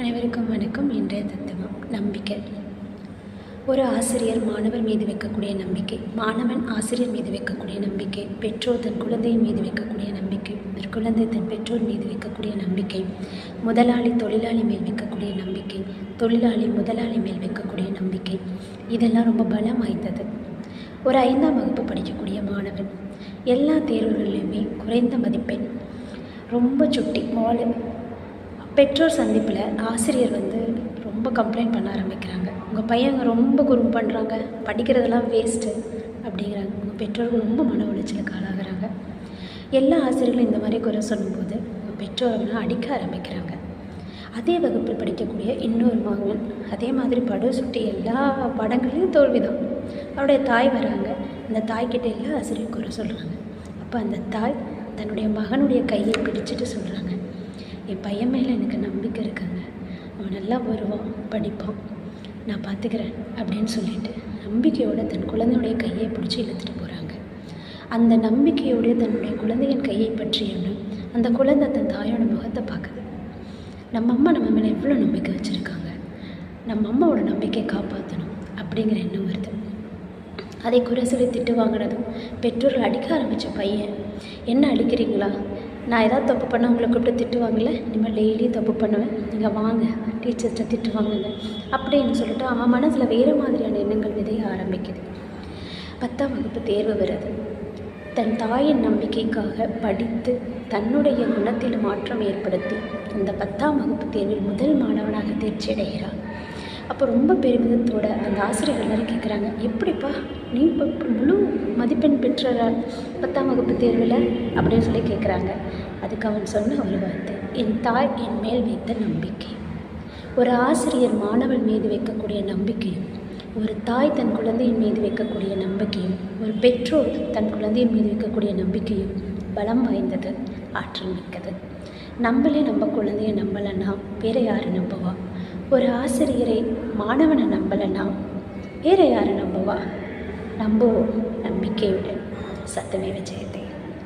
அனைவருக்கும் வணக்கம். இன்றைய தத்துவம் நம்பிக்கை. ஒரு ஆசிரியர் மாணவர் மீது வைக்கக்கூடிய நம்பிக்கை, மாணவன் ஆசிரியர் மீது வைக்கக்கூடிய நம்பிக்கை, பெற்றோர் தன் குழந்தையின் மீது வைக்கக்கூடிய நம்பிக்கை, ஒரு குழந்தை தன் பெற்றோர் மீது வைக்கக்கூடிய நம்பிக்கை, முதலாளி தொழிலாளி மேல் வைக்கக்கூடிய நம்பிக்கை, தொழிலாளி முதலாளி மேல் வைக்கக்கூடிய நம்பிக்கை, இதெல்லாம் ரொம்ப பலம் வாய்ந்தது. ஒரு 5ஆம் வகுப்பு படிக்கக்கூடிய மாணவன் எல்லா தேர்வுகளிலுமே குறைந்த மதிப்பெண், ரொம்ப சுட்டி மாலு. பெற்றோர் சந்திப்பில் ஆசிரியர் ரொம்ப கம்ப்ளைண்ட் பண்ண ஆரம்பிக்கிறாங்க. உங்கள் பையங்க ரொம்ப குறும்பு பண்ணுறாங்க, படிக்கிறதெல்லாம் வேஸ்ட்டு அப்படிங்கிறாங்க. உங்கள் பெற்றோர்கள் ரொம்ப மன உளைச்சலுக்கு ஆளாகிறாங்க. எல்லா ஆசிரியர்களும் இந்த மாதிரி குறை சொல்லும்போது உங்கள் பெற்றோர்கள் அடிக்க ஆரம்பிக்கிறாங்க. அதே வகுப்பில் படிக்கக்கூடிய இன்னொரு மகன் அதே மாதிரி சுட்டி எல்லா பாடங்களையும் தோல்வி தான். அவருடைய தாய் வராங்க. அந்த தாய்கிட்ட எல்லா ஆசிரியரும் குறை சொல்கிறாங்க. அப்போ அந்த தாய் தன்னுடைய மகனுடைய கையை பிடிச்சிட்டு சொல்கிறாங்க, என் பையன் மேலே எனக்கு நம்பிக்கை இருக்குங்க, அவன் நல்லா வருவான், படிப்பான், நான் பார்த்துக்கிறேன் அப்படின்னு சொல்லிட்டு நம்பிக்கையோடு தன் குழந்தையுடைய கையை பிடிச்சி இழுத்துட்டு போகிறாங்க. அந்த நம்பிக்கையோடு தன்னுடைய குழந்தையின் கையை பற்றியோன்னு அந்த குழந்தை தன் தாயோட முகத்தை பார்க்குது. நம்ம அம்மா நம்ம மேலே எவ்வளோ நம்பிக்கை வச்சுருக்காங்க, நம்ம அம்மாவோட நம்பிக்கையை காப்பாற்றணும் அப்படிங்கிற எண்ணம் வருது. அதை குறை சொல்லி திட்டு வாங்கினதும் பெற்றோர்கள் அடிக்க ஆரம்பித்த பையன், என்ன அடிக்கிறீங்களா, நான் ஏதாவது தப்பு பண்ண உங்களை கூப்பிட்டு திட்டுவாங்கல்ல, இனிமேல் டெய்லியும் தப்பு பண்ணுவேன், நீங்கள் வாங்க டீச்சர்கிட்ட திட்டு வாங்குங்க அப்படின்னு சொல்லிட்டு அவன் மனசில் வேறு மாதிரியான எண்ணங்கள் விதைய ஆரம்பிக்குது. 10ஆம் வகுப்பு தேர்வு வருது. தன் தாயின் நம்பிக்கைக்காக படித்து தன்னுடைய குணத்தில் மாற்றம் ஏற்படுத்தி அந்த 10ஆம் வகுப்பு தேர்வில் முதல் மாணவனாக தேர்ச்சி அடைகிறார். அப்போ ரொம்ப பெருமிதத்தோடு அந்த ஆசிரியர்கள் எல்லாரும் கேட்குறாங்க, எப்படிப்பா நீ இப்போ முழு மதிப்பெண் பெற்ற 10ஆம் வகுப்பு தேர்வில் அப்படின்னு சொல்லி கேட்குறாங்க. அதுக்கு அவன் சொன்ன ஒரு வார்த்தை, என் தாய் என் மேல் வைத்த நம்பிக்கை. ஒரு ஆசிரியர் மாணவன் மீது வைக்கக்கூடிய நம்பிக்கையும், ஒரு தாய் தன் குழந்தையின் மீது வைக்கக்கூடிய நம்பிக்கையும், ஒரு பெற்றோர் தன் குழந்தையின் மீது வைக்கக்கூடிய நம்பிக்கையும் பலம் வாய்ந்தது, ஆற்றல் மிக்கது. நம்மளே நம்ம குழந்தைய நம்பலைன்னா வேறு யாரை நம்புவா? ஒரு ஆசிரியரை மாணவனை நம்பலைன்னா வேறு யாரை நம்புவா? நம்புவோம் நம்பிக்கையுடன். சத்தமே விஜயத்தை.